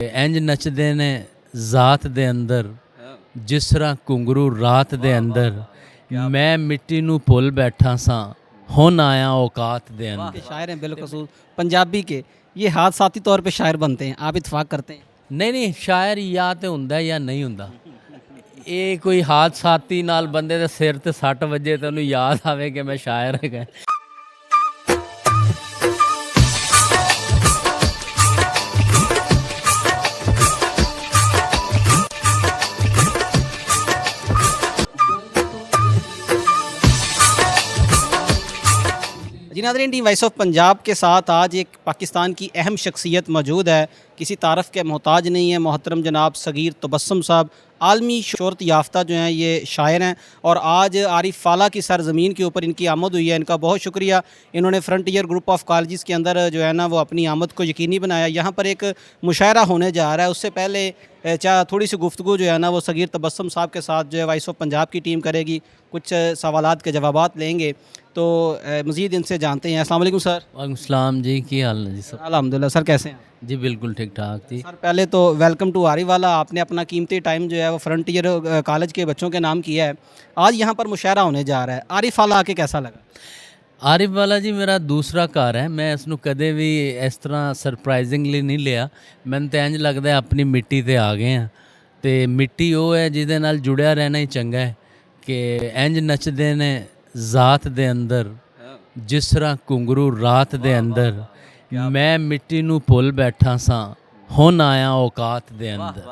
ਇੰਜ ਨੱਚਦੇ ਨੇ ਜ਼ਾਤ ਦੇ ਅੰਦਰ ਜਿਸ ਤਰ੍ਹਾਂ ਘੁੰਗਰੂ ਰਾਤ ਦੇ ਅੰਦਰ ਮੈਂ ਮਿੱਟੀ ਨੂੰ ਭੁੱਲ बैठा ਸਾਂ ਹੁਣ आया औकात दे अंदर। के शायर हैं बिलखसूस पंजाबी के, ये हादसाती तौर पे शायर बनते हैं, आप इत्तेफाक करते हैं? नहीं शायर या तो ਹੁੰਦਾ ਜਾਂ ਨਹੀਂ ਹੁੰਦਾ। ਇਹ ਕੋਈ ਹਾਦਸਾਤੀ ਨਾਲ ਬੰਦੇ ਦੇ ਸਿਰ ਤੇ ਸੱਟ ਵੱਜੇ ਤੇ ਉਹਨੂੰ ਯਾਦ ਆਵੇ ਕਿ ਮੈਂ ਸ਼ਾਇਰ ਹੈਗਾ। जी नाज़रीन, टीम वॉइस ऑफ पंजाब के साथ आज एक पाकिस्तान की अहम शख्सियत मौजूद है, किसी तारफ़ के मोहताज नहीं है। मोहतरम जनाब सगीर तबस्सुम साहब आलमी शोहरत याफ्ता जो हैं, ये शायर हैं और आज आरिफ फाला की सरज़मीन के ऊपर इनकी आमद हुई है। इनका बहुत शुक्रिया। इन्होंने फ्रंटियर ग्रुप ऑफ कॉलेज़ के अंदर जो है ना वो अपनी आमद को यकीनी बनाया। यहाँ पर एक मुशायरा होने जा रहा है, उससे पहले थोड़ी सी गुफ्तगू जो है ना वो सगीर तबस्सुम साहब के साथ जो है वॉइस ऑफ पंजाब की टीम करेगी, कुछ सवालात के जवाबात लेंगे। तो मज़ीद इनसे जानते हैं। अस्सलाम वालेकुम सर। वालेकुम सलाम जी, की हाल है जी सब? अल्हम्दुलिल्लाह सर, कैसे हैं? जी बिल्कुल ठीक ठाक जी। सर पहले तो वेलकम टू आरिफ वाला। आपने अपना कीमती टाइम जो है वो फ्रंटियर कॉलेज के बच्चों के नाम किया है। आज यहाँ पर मुशायरा होने जा रहा है, आरिफ वाला आके कैसा लगा? ਆਰਿਫ ਵਾਲਾ ਜੀ ਮੇਰਾ ਦੂਸਰਾ ਘਰ ਹੈ। ਮੈਂ ਇਸ ਨੂੰ ਕਦੇ ਵੀ ਇਸ ਤਰ੍ਹਾਂ ਸਰਪ੍ਰਾਈਜ਼ਿੰਗਲੀ ਨਹੀਂ ਲਿਆ। ਮੈਨੂੰ ਤਾਂ ਇੰਝ ਲੱਗਦਾ ਆਪਣੀ ਮਿੱਟੀ ਤੇ ਆ ਗਏ ਆ ਤੇ ਮਿੱਟੀ ਉਹ ਹੈ ਜਿਹਦੇ ਨਾਲ ਜੁੜਿਆ ਰਹਿਣਾ ਹੀ ਚੰਗਾ ਹੈ ਕਿ ਇੰਝ ਨੱਚਦੇ ਨੇ ਜ਼ਾਤ ਦੇ ਅੰਦਰ ਜਿਸ ਤਰ੍ਹਾਂ ਘੁੰਗਰੂ ਰਾਤ ਦੇ ਅੰਦਰ ਮੈਂ ਮਿੱਟੀ ਨੂੰ ਭੁੱਲ ਬੈਠਾ ਸਾਂ ਹੁਣ ਆਇਆ ਔਕਾਤ ਦੇ ਅੰਦਰ।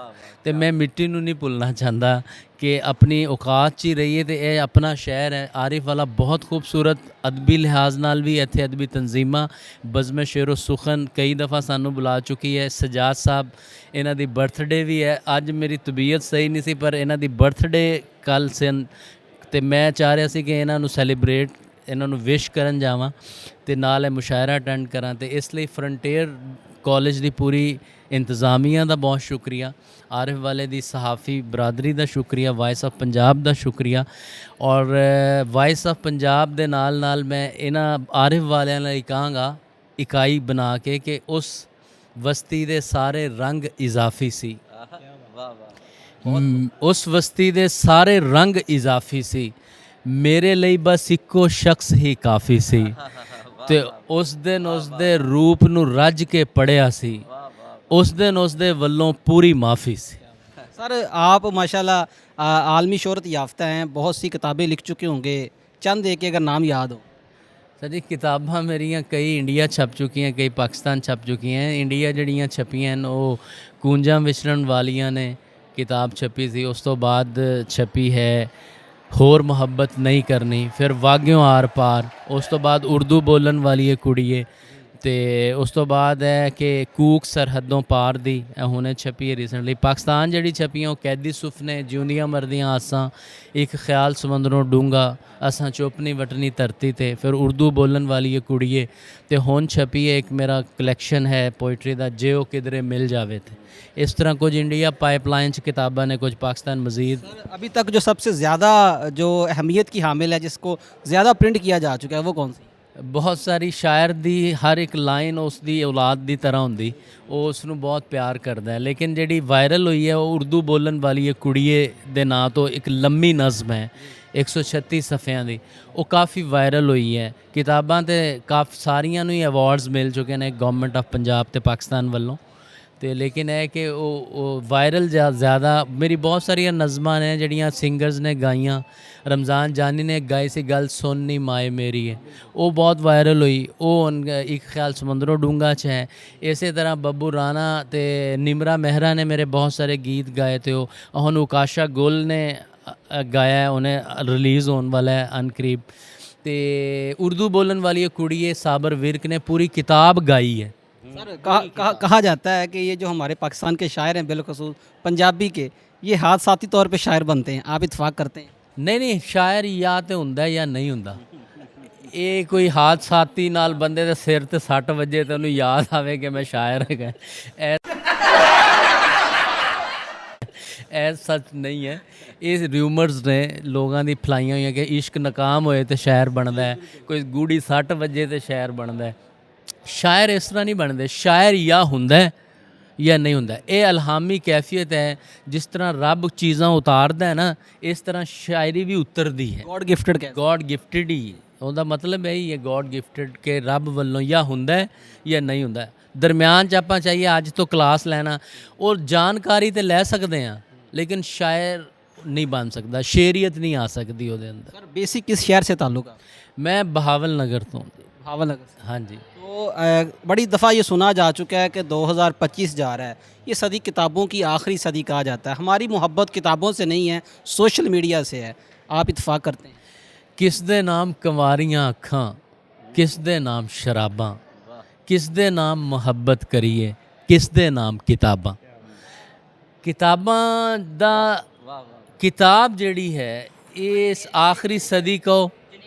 ਤੇ ਮੈਂ ਮਿੱਟੀ ਨੂੰ ਨਹੀਂ ਭੁੱਲਣਾ ਚਾਹੁੰਦਾ ਕਿ ਆਪਣੀ ਔਕਾਤ 'ਚ ਹੀ ਰਹੀਏ। ਤੇ ਇਹ ਆਪਣਾ ਸ਼ਹਿਰ ਹੈ ਆਰਿਫ ਵਾਲਾ, ਬਹੁਤ ਖੂਬਸੂਰਤ ਅਦਬੀ ਲਿਹਾਜ਼ ਨਾਲ ਵੀ ਇੱਥੇ ਅਦਬੀ ਤਨਜ਼ੀਮਾਂ ਬਜ਼ਮ ਸ਼ੇਰ ਸੁਖਨ ਕਈ ਦਫਾ ਸਾਨੂੰ ਬੁਲਾ ਚੁੱਕੀ ਹੈ। ਸਜਾਦ ਸਾਹਿਬ ਇਹਨਾਂ ਦੀ ਬਰਥਡੇ ਵੀ ਹੈ ਅੱਜ। ਮੇਰੀ ਤਬੀਅਤ ਸਹੀ ਨਹੀਂ ਸੀ ਪਰ ਇਹਨਾਂ ਦੀ ਬਰਥਡੇ ਕੱਲ੍ਹ ਸਨ ਤੇ ਮੈਂ ਚਾਹ ਰਿਹਾ ਸੀ ਕਿ ਇਹਨਾਂ ਨੂੰ ਸੈਲੀਬ੍ਰੇਟ, ਇਹਨਾਂ ਨੂੰ ਵਿਸ਼ ਕਰਨ ਜਾਵਾਂ ਤੇ ਨਾਲ ਇਹ ਮੁਸ਼ਾਇਰਾ ਅਟੈਂਡ ਕਰਾਂ। ਤੇ ਇਸ ਲਈ ਫਰੰਟੀਅਰ ਕਾਲਜ ਦੀ ਪੂਰੀ ਇੰਤਜ਼ਾਮੀਆ ਦਾ ਬਹੁਤ ਸ਼ੁਕਰੀਆ, ਆਰਿਫ ਵਾਲੇ ਦੀ ਸਹਾਫੀ ਬਰਾਦਰੀ ਦਾ ਸ਼ੁਕਰੀਆ, ਵਾਇਸ ਆਫ ਪੰਜਾਬ ਦਾ ਸ਼ੁਕਰੀਆ। ਔਰ ਵਾਇਸ ਆਫ ਪੰਜਾਬ ਦੇ ਨਾਲ ਨਾਲ ਮੈਂ ਇਹਨਾਂ ਆਰਿਫ ਵਾਲਿਆਂ ਲਈ ਕਹਾਂਗਾ ਇਕਾਈ ਬਣਾ ਕੇ ਕਿ ਉਸ ਬਸਤੀ ਦੇ ਸਾਰੇ ਰੰਗ ਇਜ਼ਾਫੀ ਸੀ, ਉਸ ਬਸਤੀ ਦੇ ਸਾਰੇ ਰੰਗ ਇਜ਼ਾਫੀ ਸੀ, ਮੇਰੇ ਲਈ ਬਸ ਇੱਕੋ ਸ਼ਖਸ ਹੀ ਕਾਫੀ ਸੀ ਤੇ ਉਸ ਦਿਨ ਉਸ ਦੇ ਰੂਪ ਨੂੰ ਰੱਜ ਕੇ ਪੜ੍ਹਿਆ ਸੀ, उस दिन उसके वल्लों पूरी माफ़ी सी। सर आप माशाल्लाह आलमी शोहरत याफ्ता हैं, बहुत सी किताबें लिख चुके होंगे, चंद एक अगर नाम याद हो। सर जी किताबां मेरियां कई इंडिया छप चुकी हैं, कई पाकिस्तान छप चुकी हैं। इंडिया जड़ियाँ छपियां हैं वो कूंजा विचरण वालियां ने किताब छपी थी, उस तो बाद छपी है होर मुहब्बत नहीं करनी, फिर वाग्यों आर पार, उस तो बाद उर्दू बोलन वाली है कुड़िए ਤੇ ਉਸ ਤੋਂ ਬਾਅਦ ਹੈ ਕਿ ਕੂਕ ਸਰਹੱਦੋਂ ਪਾਰ ਦੀ ਹੁਣੇ ਛਪੀ ਹੈ ਰੀਸੈਂਟਲੀ। ਪਾਕਿਸਤਾਨ ਜਿਹੜੀ ਛਪੀਆਂ ਉਹ ਕੈਦੀ ਸੁਫਨੇ, ਜਿਉਂਦੀਆਂ ਮਰਦੀਆਂ ਆਸਾਂ, ਇੱਕ ਖਿਆਲ ਸਮੁੰਦਰੋਂ ਡੂੰਘਾ, ਅਸਾਂ ਚੁੱਪ ਨਹੀਂ ਵਟਣੀ ਧਰਤੀ ਤੇ, ਫਿਰ ਉਰਦੂ ਬੋਲਣ ਵਾਲੀ ਹੈ ਕੁੜੀਏ ਤੇ ਹੁਣ ਛਪੀ ਹੈ ਇੱਕ ਮੇਰਾ ਕਲੈਕਸ਼ਨ ਹੈ ਪੋਇਟਰੀ ਦਾ, ਜੇ ਉਹ ਕਿਧਰੇ ਮਿਲ ਜਾਵੇ। ਤੇ इस तरह कुछ इंडिया पाइपलाइन किताबा ने, कुछ पाकिस्तान मज़ीद। अभी तक जो सबसे ज़्यादा जो अहमियत की हामिल है, जिसको ज़्यादा प्रिंट किया जा चुका है, वो कौन सी? बहुत सारी शायर दी हर एक लाइन उसकी औलाद की तरह होंगी, वो उसनू बहुत प्यार करता है। लेकिन जी वायरल हुई है वो उर्दू बोलन वाली है कुड़िए दे नां तो एक लम्मी नज़म है 136 सफ़ियां दी, वो काफ़ी वायरल हुई है। किताबां तो काफ़ी सारियां नूं ही अवार्ड्स मिल चुके हैं गवर्नमेंट ऑफ पंजाब ते पाकिस्तान वालों तो। लेकिन है कि वो वायरल ज़्यादा मेरी बहुत सारिया नज़मां ने जड़ियाँ सिंगर्स ने गाइयाँ। रमज़ान जानी ने गाई सी गल सुननी माए मेरी है, वो बहुत वायरल हुई। वो एक ख्याल समंदरों डूंगा च है। इस तरह बब्बू राणा ते निमरा मेहरा ने मेरे बहुत सारे गीत गाए थे। हुण उकाशा गुल ने गाया है, उन्हें रिलीज़ होने वाला है अनकरीब। तो उर्दू बोलन वाली कुड़िए साबर विर्क ने पूरी किताब गाई है। सर कहा जाता है कि ये जो हमारे पाकिस्तान के शायर हैं बिलखसूस पंजाबी के, ये हादसाती तौर पे शायर बनते हैं, आप इत्तेफाक करते हैं? नहीं शायर या तो ਹੁੰਦਾ ਜਾਂ ਨਹੀਂ ਹੁੰਦਾ। ਇਹ ਕੋਈ ਹਾਦਸਾਤੀ ਨਾਲ ਬੰਦੇ ਦੇ ਸਿਰ ਤੇ ਸੱਟ ਵੱਜੇ ਤੇ ਉਹਨੂੰ ਯਾਦ ਆਵੇ ਕਿ ਮੈਂ ਸ਼ਾਇਰ ਹੈਗਾ, ਇਹ ਸੱਚ ਨਹੀਂ ਹੈ। ਇਹ ਰਿਊਮਰਸ ਨੇ ਲੋਕਾਂ ਦੀ ਫਲਾਈਆਂ ਹੋਈਆਂ ਕਿ ਇਸ਼ਕ ਨਾਕਾਮ ਹੋਏ ਤੇ ਸ਼ਾਇਰ ਬਣਦਾ ਹੈ, ਕੋਈ ਗੂੜੀ ਸੱਟ ਵੱਜੇ ਤੇ ਸ਼ਾਇਰ ਬਣਦਾ ਹੈ। ਸ਼ਾਇਰ ਇਸ ਤਰ੍ਹਾਂ ਨਹੀਂ ਬਣਦੇ। ਸ਼ਾਇਰ ਜਾਂ ਹੁੰਦਾ ਜਾਂ ਨਹੀਂ ਹੁੰਦਾ। ਇਹ ਇਲਹਾਮੀ ਕੈਫੀਅਤ ਹੈ। ਜਿਸ ਤਰ੍ਹਾਂ ਰੱਬ ਚੀਜ਼ਾਂ ਉਤਾਰਦਾ ਹੈ ਨਾ, ਇਸ ਤਰ੍ਹਾਂ ਸ਼ਾਇਰੀ ਵੀ ਉਤਰਦੀ ਹੈ। ਗॉड गिफ्टेड कहते ਗੋਡ ਗਿਫਟਡ ਹੀ ਉਹਦਾ ਮਤਲਬ ਇਹ ਹੀ ਹੈ, ਗੋਡ ਗਿਫਟਡ ਕਿ ਰੱਬ ਵੱਲੋਂ ਜਾਂ ਹੁੰਦਾ ਹੈ ਜਾਂ ਨਹੀਂ ਹੁੰਦਾ। ਦਰਮਿਆਨ 'ਚ ਆਪਾਂ ਚਾਹੀਏ ਅੱਜ ਤੋਂ ਕਲਾਸ ਲੈਣਾ ਔਰ ਜਾਣਕਾਰੀ ਤੇ ਲੈ ਸਕਦੇ ਹਾਂ, ਲੇਕਿਨ ਸ਼ਾਇਰ ਨਹੀਂ ਬਣ ਸਕਦਾ, ਸ਼ੇਰੀਅਤ ਨਹੀਂ ਆ ਸਕਦੀ ਉਹਦੇ ਅੰਦਰ। सर बेसिक किस शहर से ताल्लुक़ है? ਮੈਂ ਬਹਾਵਲ ਨਗਰ ਤੋਂ। भावनगर से। ਹਾਂਜੀ। तो बड़ी दफ़ा ये सुना जा चुका है कि 2025 जा रहा है, ये सदी किताबों की आखिरी सदी कहा जाता है। हमारी मोहब्बत किताबों से नहीं है, सोशल मीडिया से है। आप इत्तेफाक करते हैं? ਕਿਸ ਦੇ ਨਾਮ ਕੰਵਾਰੀਆਂ ਅੱਖਾਂ, ਕਿਸ ਦੇ ਨਾਮ ਸ਼ਰਾਬਾਂ, ਕਿਸ ਦੇ ਨਾਮ ਮੁਹੱਬਤ ਕਰੀਏ, ਕਿਸ ਦੇ ਨਾਮ ਕਿਤਾਬਾਂ। ਕਿਤਾਬਾਂ ਦਾ ਕਿਤਾਬ ਜਿਹੜੀ ਹੈ ਇਸ ਆਖਰੀ ਸਦੀ ਕਹੋ,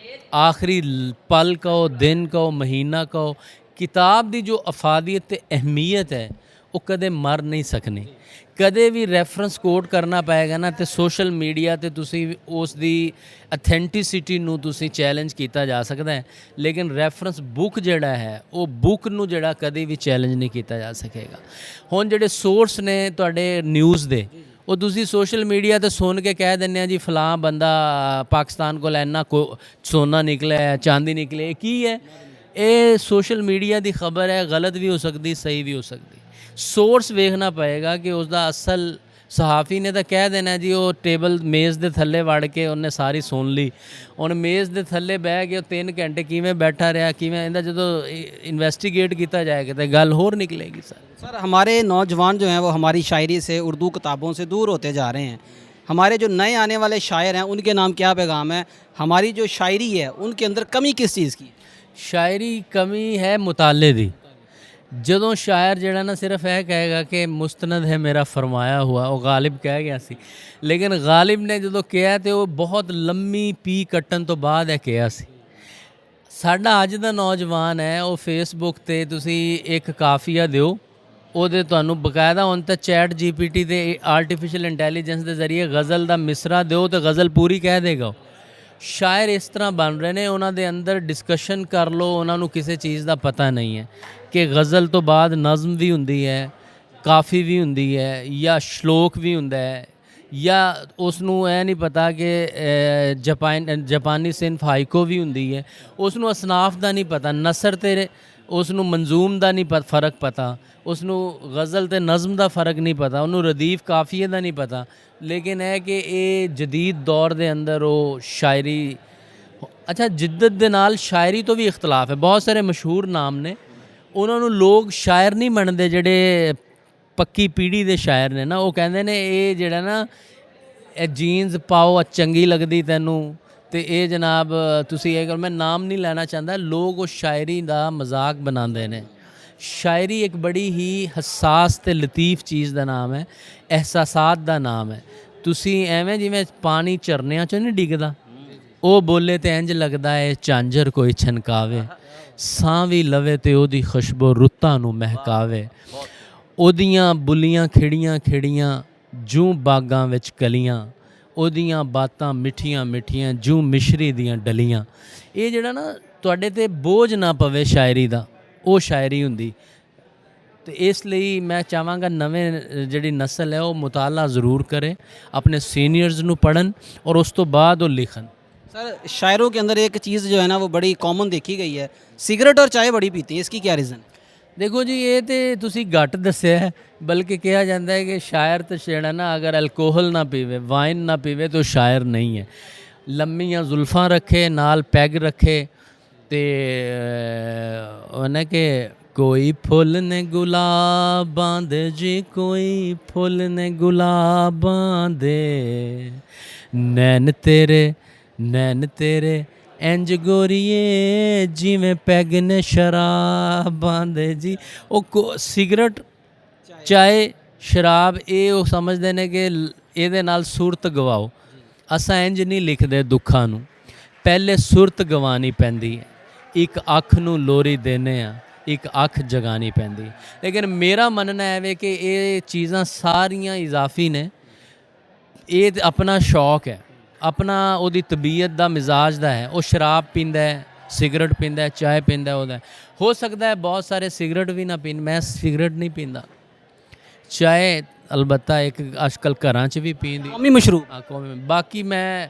ਆਖਰੀ ਪਲ ਕਹੋ, ਦਿਨ ਕਹੋ, ਮਹੀਨਾ ਕਹੋ, ਕਿਤਾਬ ਦੀ ਜੋ ਅਫਾਦੀਅਤ ਤੇ ਅਹਿਮੀਅਤ ਹੈ ਉਹ ਕਦੇ ਮਰ ਨਹੀਂ ਸਕਣੀ। ਕਦੇ ਵੀ ਰੈਫਰੈਂਸ ਕੋਟ ਕਰਨਾ ਪਏਗਾ ਨਾ ਤੇ ਸੋਸ਼ਲ ਮੀਡੀਆ ਤੇ ਤੁਸੀਂ ਉਸ ਦੀ ਅਥੈਂਟਿਸਿਟੀ ਨੂੰ ਤੁਸੀਂ ਚੈਲੰਜ ਕੀਤਾ ਜਾ ਸਕਦਾ ਹੈ, ਲੇਕਿਨ ਰੈਫਰੈਂਸ ਬੁੱਕ ਜਿਹੜਾ ਹੈ ਉਹ ਬੁੱਕ ਨੂੰ ਜਿਹੜਾ ਕਦੇ ਵੀ ਚੈਲੰਜ ਨਹੀਂ ਕੀਤਾ ਜਾ ਸਕੇਗਾ। ਹੁਣ ਜਿਹੜੇ ਸੋਰਸ ਨੇ ਤੁਹਾਡੇ ਨਿਊਜ਼ ਦੇ, ਉਹ ਤੁਸੀਂ ਸੋਸ਼ਲ ਮੀਡੀਆ ਤੇ ਸੁਣ ਕੇ ਕਹਿ ਦਿੰਦੇ ਆ ਜੀ ਫਲਾਂ ਬੰਦਾ ਪਾਕਿਸਤਾਨ ਕੋਲ ਇੰਨਾ ਸੋਨਾ ਨਿਕਲਿਆ, ਚਾਂਦੀ ਨਿਕਲੇ, ਇਹ ਕੀ ਹੈ? ਇਹ ਸੋਸ਼ਲ ਮੀਡੀਆ ਦੀ ਖਬਰ ਹੈ, ਗਲਤ ਵੀ ਹੋ ਸਕਦੀ, ਸਹੀ ਵੀ ਹੋ ਸਕਦੀ। ਸੋਰਸ ਵੇਖਣਾ ਪਏਗਾ ਕਿ ਉਸ ਦਾ ਅਸਲ ਸਹਾਫੀ ਨੇ ਤਾਂ ਕਹਿ ਦੇਣਾ ਜੀ ਉਹ ਟੇਬਲ ਮੇਜ਼ ਦੇ ਥੱਲੇ ਵੜ ਕੇ ਉਹਨੇ ਸਾਰੀ ਸੁਣ ਲਈ। ਹੁਣ ਮੇਜ਼ ਦੇ ਥੱਲੇ ਬਹਿ ਕੇ ਉਹ 3 ਘੰਟੇ ਕਿਵੇਂ ਬੈਠਾ ਰਿਹਾ, ਕਿਵੇਂ ਇਹਦਾ ਜਦੋਂ ਇਨਵੈਸਟੀਗੇਟ ਕੀਤਾ ਜਾਏਗਾ ਤਾਂ ਗੱਲ ਹੋਰ ਨਿਕਲੇਗੀ। सर हमारे नौजवान जो हैं वो हमारी शायरी से, उर्दू किताबों से दूर होते जा रहे हैं। हमारे जो नए आने वाले शायर हैं उनके नाम क्या पैगाम है? हमारी जो शायरी है उनके अंदर कमी किस चीज़ की? ਸ਼ਾਇਰੀ ਕਮੀ ਹੈ ਮੁਤਾਲੇ ਦੀ। ਜਦੋਂ ਸ਼ਾਇਰ ਜਿਹੜਾ ਨਾ ਸਿਰਫ ਇਹ ਕਹੇਗਾ ਕਿ ਮੁਸਤਨਦ ਹੈ ਮੇਰਾ ਫਰਮਾਇਆ ਹੁਆ, ਉਹ ਗਾਲਿਬ ਕਹਿ ਗਿਆ ਸੀ, ਲੇਕਿਨ ਗਾਲਿਬ ਨੇ ਜਦੋਂ ਕਿਹਾ ਤੇ ਉਹ ਬਹੁਤ ਲੰਮੀ ਪੀ ਕੱਟਣ ਤੋਂ ਬਾਅਦ ਇਹ ਕਿਹਾ ਸੀ। ਸਾਡਾ ਅੱਜ ਦਾ ਨੌਜਵਾਨ ਹੈ ਉਹ ਫੇਸਬੁੱਕ ਤੇ ਤੁਸੀਂ ਇੱਕ ਕਾਫੀਆ ਦਿਓ, ਉਹਦੇ ਤੁਹਾਨੂੰ ਬਕਾਇਦਾ ਹੁਣ ਤਾਂ ਚੈਟ GPT ਤੇ ਆਰਟੀਫਿਸ਼ੀਅਲ ਇੰਟੈਲੀਜੈਂਸ ਦੇ ਜ਼ਰੀਏ ਗਜ਼ਲ ਦਾ ਮਿਸਰਾ ਦਿਓ ਤੇ ਗਜ਼ਲ ਪੂਰੀ ਕਹਿ ਦੇਗਾ। ਸ਼ਾਇਰ ਇਸ ਤਰ੍ਹਾਂ ਬਣ ਰਹੇ ਨੇ, ਉਹਨਾਂ ਦੇ ਅੰਦਰ ਡਿਸਕਸ਼ਨ ਕਰ ਲਓ, ਉਹਨਾਂ ਨੂੰ ਕਿਸੇ ਚੀਜ਼ ਦਾ ਪਤਾ ਨਹੀਂ ਹੈ ਕਿ ਗਜ਼ਲ ਤੋਂ ਬਾਅਦ ਨਜ਼ਮ ਵੀ ਹੁੰਦੀ ਹੈ, ਕਾਫੀ ਵੀ ਹੁੰਦੀ ਹੈ, ਜਾਂ ਸ਼ਲੋਕ ਵੀ ਹੁੰਦਾ ਹੈ, ਜਾਂ ਉਸ ਨੂੰ ਇਹ ਨਹੀਂ ਪਤਾ ਕਿ ਜਾਪਾਨੀ ਸਿਨਫ ਹਾਈਕੋ ਵੀ ਹੁੰਦੀ ਹੈ, ਉਸ ਨੂੰ ਅਸਨਾਫ ਦਾ ਨਹੀਂ ਪਤਾ, ਨਸਰ ਤੇ ਉਸ ਨੂੰ ਮੰਜ਼ੂਮ ਦਾ ਨਹੀਂ ਫਰਕ ਪਤਾ, ਉਸ ਨੂੰ ਗਜ਼ਲ ਤੇ ਨਜ਼ਮ ਦਾ ਫਰਕ ਨਹੀਂ ਪਤਾ, ਉਹਨੂੰ ਰਦੀਫ ਕਾਫੀਏ ਦਾ ਨਹੀਂ ਪਤਾ। ਲੇਕਿਨ ਇਹ ਕਿ ਇਹ ਜਦੀਦ ਦੌਰ ਦੇ ਅੰਦਰ ਉਹ ਸ਼ਾਇਰੀ, ਅੱਛਾ ਜਿੱਦਤ ਦੇ ਨਾਲ ਸ਼ਾਇਰੀ ਤੋਂ ਵੀ ਇਖਤਲਾਫ ਹੈ। ਬਹੁਤ ਸਾਰੇ ਮਸ਼ਹੂਰ ਨਾਮ ਨੇ, ਉਹਨਾਂ ਨੂੰ ਲੋਕ ਸ਼ਾਇਰ ਨਹੀਂ ਮੰਨਦੇ। ਜਿਹੜੇ ਪੱਕੀ ਪੀੜ੍ਹੀ ਦੇ ਸ਼ਾਇਰ ਨੇ ਨਾ, ਉਹ ਕਹਿੰਦੇ ਨੇ ਇਹ ਜਿਹੜਾ ਨਾ ਇਹ ਜੀਨਸ ਪਾਓ ਚੰਗੀ ਲੱਗਦੀ ਤੈਨੂੰ, ਤੇ ਇਹ ਜਨਾਬ ਤੁਸੀਂ ਇਹ ਕਰ, ਮੈਂ ਨਾਮ ਨਹੀਂ ਲੈਣਾ ਚਾਹੁੰਦਾ, ਲੋਕ ਉਹ ਸ਼ਾਇਰੀ ਦਾ ਮਜ਼ਾਕ ਬਣਾਉਂਦੇ ਨੇ। ਸ਼ਾਇਰੀ ਇੱਕ ਬੜੀ ਹੀ ਹਸਾਸ ਤੇ ਲਤੀਫ ਚੀਜ਼ ਦਾ ਨਾਮ ਹੈ, ਅਹਿਸਾਸਾਤ ਦਾ ਨਾਮ ਹੈ। ਤੁਸੀਂ ਐਵੇਂ ਜਿਵੇਂ ਪਾਣੀ ਝਰਨਿਆਂ 'ਚੋਂ ਨਹੀਂ ਡਿੱਗਦਾ, ਉਹ ਬੋਲੇ ਤੇ ਇੰਜ ਲੱਗਦਾ ਹੈ ਝਾਂਜਰ ਕੋਈ ਛਨਕਾਵੇ, ਸਾਹ ਵੀ ਲਵੇ ਤੇ ਉਹਦੀ ਖੁਸ਼ਬੂ ਰੁੱਤਾਂ ਨੂੰ ਮਹਿਕਾਵੇ, ਉਹਦੀਆਂ ਬੁੱਲੀਆਂ ਖਿੜੀਆਂ ਖਿੜੀਆਂ ਜੂੰ ਬਾਗਾਂ ਵਿੱਚ ਕਲੀਆਂ, ਉਹਦੀਆਂ ਬਾਤਾਂ ਮਿੱਠੀਆਂ ਮਿੱਠੀਆਂ ਜੂੰ ਮਿਸ਼ਰੀ ਦੀਆਂ ਡਲੀਆਂ। ਇਹ ਜਿਹੜਾ ਨਾ ਤੁਹਾਡੇ ਤੇ ਬੋਝ ਨਾ ਪਵੇ ਸ਼ਾਇਰੀ ਦਾ, ਉਹ ਸ਼ਾਇਰੀ ਹੁੰਦੀ। ਤੇ ਇਸ ਲਈ ਮੈਂ ਚਾਹਾਂਗਾ ਨਵੇਂ ਜਿਹੜੀ ਨਸਲ ਹੈ ਉਹ ਮੁਤਾਲਾ ਜ਼ਰੂਰ ਕਰੇ, ਆਪਣੇ ਸੀਨੀਅਰਸ ਨੂੰ ਪੜ੍ਹਨ ਔਰ ਉਸ ਤੋਂ ਬਾਅਦ ਉਹ ਲਿਖਣ। सर शायरों के अंदर एक चीज़ जो है ना वो बड़ी कॉमन देखी गई है, सिगरेट और चाय बड़ी पीते हैं, इसकी क्या रीज़न? ਦੇਖੋ ਜੀ ਇਹ ਤੇ ਤੁਸੀਂ ਘੱਟ ਦੱਸਿਆ ਹੈ, ਬਲਕਿ ਕਿਹਾ ਜਾਂਦਾ ਹੈ ਕਿ ਸ਼ਾਇਰ ਤਾਂ ਜਿਹੜਾ ਨਾ ਅਗਰ ਅਲਕੋਹਲ ਨਾ ਪੀਵੇ, ਵਾਈਨ ਨਾ ਪੀਵੇ ਤਾਂ ਸ਼ਾਇਰ ਨਹੀਂ ਹੈ। ਲੰਮੀਆਂ ਜ਼ੁਲਫਾਂ ਰੱਖੇ, ਨਾਲ ਪੈਗ ਰੱਖੇ, ਤੇ ਉਹਨੇ ਕਿ ਕੋਈ ਫੁੱਲ ਨੇ ਗੁਲਾਬਾਂ ਦੇ ਜੀ, ਕੋਈ ਫੁੱਲ ਨੇ ਗੁਲਾਬਾਂ ਦੇ, ਨੈਣ ਤੇਰੇ ਇੰਜ ਗੋਰੀਏ ਜਿਵੇਂ ਪੈਗ ਨੇ ਸ਼ਰਾਬਾਂ ਦੇ ਜੀ। ਉਹ ਸਿਗਰਟ, ਚਾਏ, ਸ਼ਰਾਬ ਇਹ ਉਹ ਸਮਝਦੇ ਨੇ ਕਿ ਇਹਦੇ ਨਾਲ ਸੁਰਤ ਗਵਾਓ। ਅਸਾਂ ਇੰਜ ਨਹੀਂ ਲਿਖਦੇ ਦੁੱਖਾਂ ਨੂੰ, ਪਹਿਲੇ ਸੁਰਤ ਗਵਾਉਣੀ ਪੈਂਦੀ ਹੈ। ਇੱਕ ਅੱਖ ਨੂੰ ਲੋਰੀ ਦੇਨੇ ਆ, ਇੱਕ ਅੱਖ ਜਗਾਉਣੀ ਪੈਂਦੀ। ਲੇਕਿਨ ਮੇਰਾ ਮੰਨਣਾ ਹੈ ਵੇ ਕਿ ਇਹ ਚੀਜ਼ਾਂ ਸਾਰੀਆਂ ਇਜ਼ਾਫੀ ਨੇ। ਇਹ ਆਪਣਾ ਸ਼ੌਕ ਹੈ, ਆਪਣਾ ਉਹਦੀ ਤਬੀਅਤ ਦਾ ਮਿਜ਼ਾਜ ਦਾ ਹੈ। ਉਹ ਸ਼ਰਾਬ ਪੀਂਦਾ ਹੈ, ਸਿਗਰਟ ਪੀਂਦਾ ਹੈ, ਚਾਹ ਪੀਂਦਾ ਉਹਦਾ। ਹੋ ਸਕਦਾ ਹੈ ਬਹੁਤ ਸਾਰੇ ਸਿਗਰਟ ਵੀ ਨਾ ਪੀਣ, ਮੈਂ ਸਿਗਰਟ ਨਹੀਂ ਪੀਂਦਾ। ਚਾਹ ਅਲਬੱਤਾ ਇੱਕ ਅੱਜਕੱਲ ਘਰਾਂ 'ਚ ਵੀ ਪੀਂਦੀ ਕੌਮੀ ਮਸ਼ਰੂਬ। ਹਾਂ ਕੌਮੀ। ਬਾਕੀ ਮੈਂ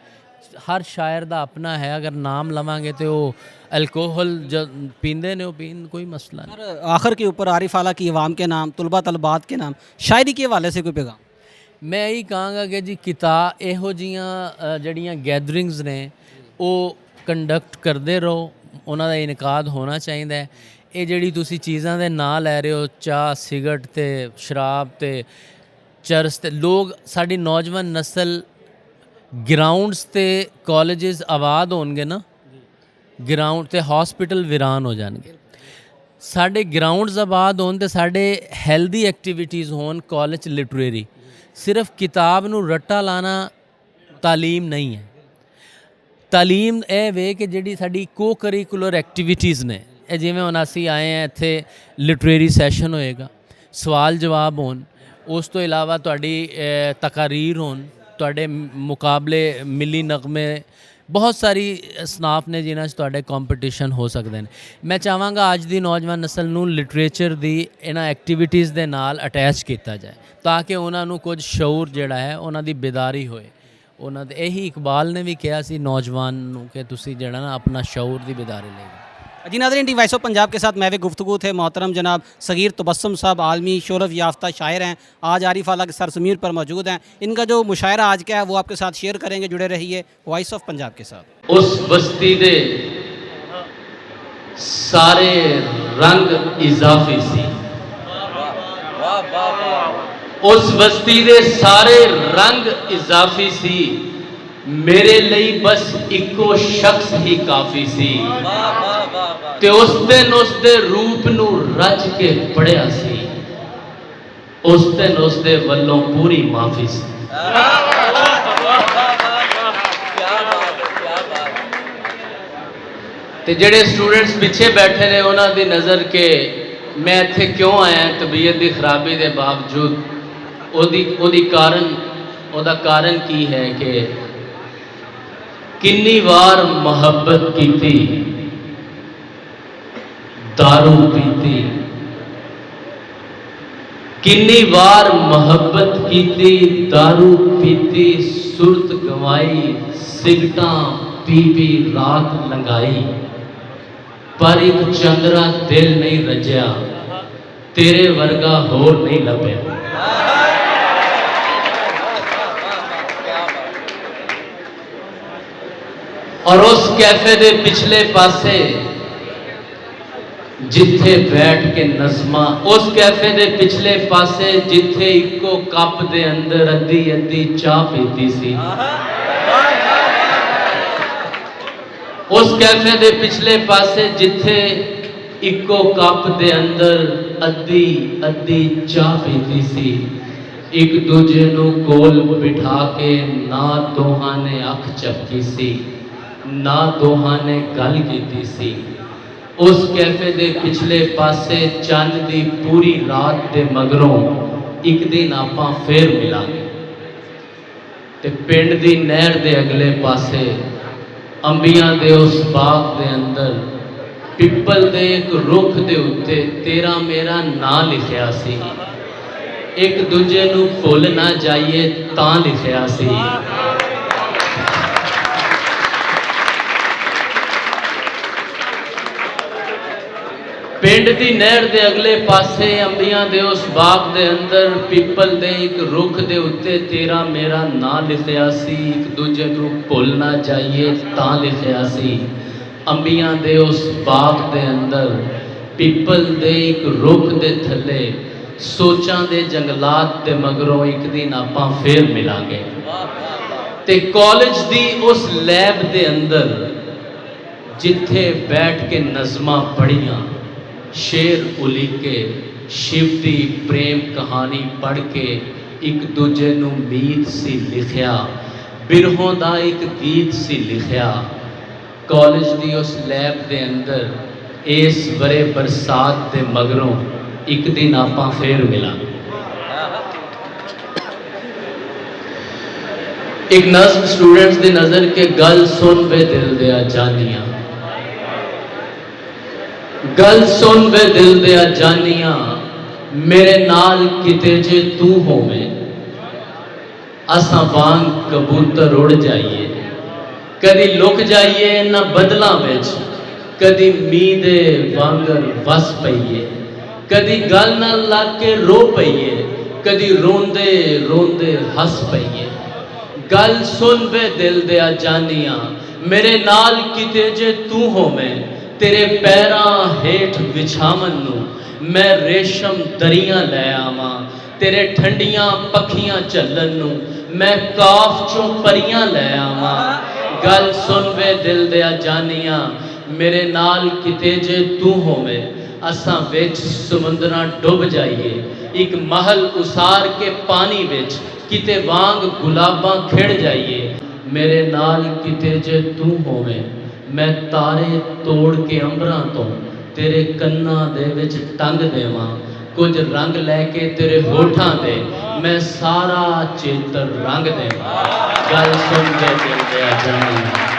ਹਰ ਸ਼ਾਇਰ ਦਾ ਆਪਣਾ ਹੈ, ਅਗਰ ਨਾਮ ਲਵਾਂਗੇ तो वो अल्कोहल जब पींदे ने वो पीन कोई मसला नहीं। सर आखिर के ऊपर आरिफ आला की अवाम के नाम, तलबा तलबात के नाम, शायरी के हवाले से कोई पैगाम? ਮੈਂ ਇਹੀ ਕਹਾਂਗਾ ਕਿ ਜੀ ਕਿਤਾਬ ਇਹੋ ਜੀਆਂ ਜਿਹੜੀਆਂ ਗੈਦਰਿੰਗਸ ਨੇ ਉਹ ਕੰਡਕਟ ਕਰਦੇ ਰਹੋ, ਉਹਨਾਂ ਦਾ ਇਨਕਾਦ ਹੋਣਾ ਚਾਹੀਦਾ ਹੈ। ਇਹ ਜਿਹੜੀ ਤੁਸੀਂ ਚੀਜ਼ਾਂ ਦੇ ਨਾਂ ਲੈ ਰਹੇ ਹੋ, ਚਾਹ ਸਿਗਰਟ ਤੇ ਸ਼ਰਾਬ ਤੇ ਚਰਸ ਤੇ, ਲੋਕ ਸਾਡੀ ਨੌਜਵਾਨ ਨਸਲ ਗਰਾਊਂਡਸ ਤੇ ਕਾਲਜਸ ਆਬਾਦ ਹੋਣਗੇ ਨਾ, ਗਰਾਊਂਡ ਤੇ ਹਸਪੀਟਲ ਵੀਰਾਨ ਹੋ ਜਾਣਗੇ। ਸਾਡੇ ਗਰਾਊਂਡਸ ਆਬਾਦ ਹੋਣ ਤੇ ਸਾਡੇ ਹੈਲਦੀ ਐਕਟੀਵਿਟੀਜ਼ ਹੋਣ, ਕਾਲਜ ਲਿਟਰੇਰੀ। ਸਿਰਫ ਕਿਤਾਬ ਨੂੰ ਰੱਟਾ ਲਾਣਾ ਤਾਲੀਮ ਨਹੀਂ ਹੈ। ਤਾਲੀਮ ਇਹ ਵੇ ਕਿ ਜਿਹੜੀ ਸਾਡੀ ਕੋ ਕਰਿਕੂਲਰ ਐਕਟੀਵਿਟੀਜ਼ ਨੇ, ਇਹ ਜਿਵੇਂ ਹੁਣ ਅਸੀਂ ਆਏ ਹਾਂ ਇੱਥੇ ਲਿਟਰੇਰੀ ਸੈਸ਼ਨ ਹੋਏਗਾ, ਸਵਾਲ ਜਵਾਬ ਹੋਣ, ਉਸ ਤੋਂ ਇਲਾਵਾ ਤੁਹਾਡੀ ਤਕਾਰੀਰ ਹੋਣ, ਤੁਹਾਡੇ ਮੁਕਾਬਲੇ ਮਿਲੀ ਨਗਮੇ, ਬਹੁਤ ਸਾਰੀ ਸਨਾਫ ਨੇ ਜਿਨ੍ਹਾਂ 'ਚ ਤੁਹਾਡੇ ਕੰਪੀਟੀਸ਼ਨ ਹੋ ਸਕਦੇ ਨੇ। ਮੈਂ ਚਾਹਾਂਗਾ ਅੱਜ ਦੀ ਨੌਜਵਾਨ ਨਸਲ ਨੂੰ ਲਿਟਰੇਚਰ ਦੀ ਇਹਨਾਂ ਐਕਟੀਵਿਟੀਜ਼ ਦੇ ਨਾਲ ਅਟੈਚ ਕੀਤਾ ਜਾਏ ਤਾਂ ਕਿ ਉਹਨਾਂ ਨੂੰ ਕੁਝ ਸ਼ਊਰ ਜਿਹੜਾ ਹੈ ਉਹਨਾਂ ਦੀ ਬੇਦਾਰੀ ਹੋਏ। ਉਹਨਾਂ ਦੇ ਇਹੀ ਇਕਬਾਲ ਨੇ ਵੀ ਕਿਹਾ ਸੀ ਨੌਜਵਾਨ ਨੂੰ ਕਿ ਤੁਸੀਂ ਜਿਹੜਾ ਨਾ ਆਪਣਾ ਸ਼ਊਰ ਦੀ ਬੇਦਾਰੀ ਲੈ। जी नाज़रीन, टी वॉइस ऑफ पंजाब के साथ महवे गुफ्तगू थे मोहतरम जनाब सगीर तबस्सुम साहब, आलमी शोहरत याफ्ता शायर हैं, आज आरिफ आला के सरज़मीर पर मौजूद हैं। इनका जो मुशायरा आज का है वो आपके साथ शेयर करेंगे, जुड़े रहिए वॉइस ऑफ पंजाब के साथ। उस बस्ती दे सारे रंग इजाफी सी, उस बस्ती दे सारे रंग इजाफी सी, मेरे ਲਈ बस ਇੱਕੋ ਸ਼ਖਸ ਹੀ ਕਾਫੀ ਸੀ ਤੇ ਉਸ ਦਿਨ ਉਸ ਦੇ ਰੂਪ ਨੂੰ ਰਚ ਕੇ ਪੜਿਆ ਸੀ, ਉਸ ਦਿਨ ਉਸ ਦੇ ਵੱਲੋਂ ਪੂਰੀ ਮਾਫੀ ਸੀ। ਤੇ ਜਿਹੜੇ ਸਟੂਡੈਂਟਸ ਪਿੱਛੇ ਬੈਠੇ ਨੇ ਉਹਨਾਂ ਦੀ ਨਜ਼ਰ ਕਿ ਮੈਂ ਇੱਥੇ ਕਿਉਂ ਆਇਆ ਤਬੀਅਤ ਦੀ ਖਰਾਬੀ ਦੇ ਬਾਵਜੂਦ, ਉਹਦਾ ਕਾਰਨ ਕੀ ਹੈ ਕਿ किन्नी वार मोहब्बत की थी, दारू पीती, किन्नी वार मोहब्बत की थी, दारू पीती, सुरत गवाई, सिगटा पी पी रात लंघाई, पर एक चंद्रा दिल नहीं रजया, तेरे वर्गा होर नहीं लभ्या। और उस कैफे दे पिछले पासे जिथे बैठ के नज़मा, उस कैफे दे पिछले पासे जिथे इको कप दे अंदर अद्धी अद्धी चाह पीती सी, उस कैफे दे पिछले पासे जिथे इको कप दे अंदर अद्धी अद्धी चाह पीती सी, एक दूजे नू कोल बिठा के ना दोहां ने अख झपकी सी, ना दोहां ने गल कीती सी। उस कैफे दे पिछले पासे चंद दी पूरी रात दे मगरों एक दिन आपां फिर मिलांगे ते पिंड दी नहर दे अगले पासे अंबियां दे उस बाग दे अंदर पिपल दे एक रुख दे उत्ते तेरा मेरा नां लिखिया सी, एक दूजे नू भुल ना जाइए तां लिखिया सी। पिंड दी नहर दे अगले पासे अंबियां दे उस बाग दे अंदर पीपल दे एक रुख दे उत्ते तेरा मेरा नां लिखिया सी, एक दूजे नू भुल ना जाइए तां लिखिया सी। अंबियां दे उस बाग दे अंदर पीपल दे एक रुख दे थले सोचां दे जंगलात दे मगरों एक दिन आपां फिर मिलांगे ते कॉलेज दी उस लैब दे अंदर जिथे बैठ के नज़मां पढ़ियां, शेर उलीके, शिव दी प्रेम कहानी पढ़ के एक दूजे नू मीत सी लिखिया, बिरहों दा एक गीत सी लिखिया। कॉलेज दी उस लैब दे अंदर इस बरे बरसात दे मगरों एक दिन आपां फिर मिला। एक नज़्म स्टूडेंट्स दी नज़र के गल सुन बे दिल दिया जानिया, गल सुन बे दिल दिया जानिया, मेरे नाल किते जे तू होवे, असां वांग कबूतर उड़ जाइए, कदी लुक जाइए ना बदलां विच, कदी मींह दे वांगर वस पईए, कदी गल नाल लग के रो पईए, कदी रोंदे रोंदे हस पईए। गल सुन वे दिल दिया जानिया, मेरे नाल किते जे तू होवें, तेरे पैरां हेठ विछावन नूं मैं रेशम दरियां लै आवां, तेरे ठंडियां पखियां झल्लन नूं मैं काफ चों परियां लै आवां। गल सुन वे दिल दिया जानिया, मेरे नाल किते जे तू होवें, असां विच समुंदरां डुब जाइए, एक महल उसार के पानी विच किते वांग गुलाबां खिड़ जाइए। मेरे नाल किते जे तू होवें, मैं तारे तोड़ के अंबरां तो तेरे कन्नां दे विच टंग देवां, कुछ रंग लैके तेरे होठां दे मैं सारा चेतर रंग देवां। गल सुन के दिल दिया जानिया।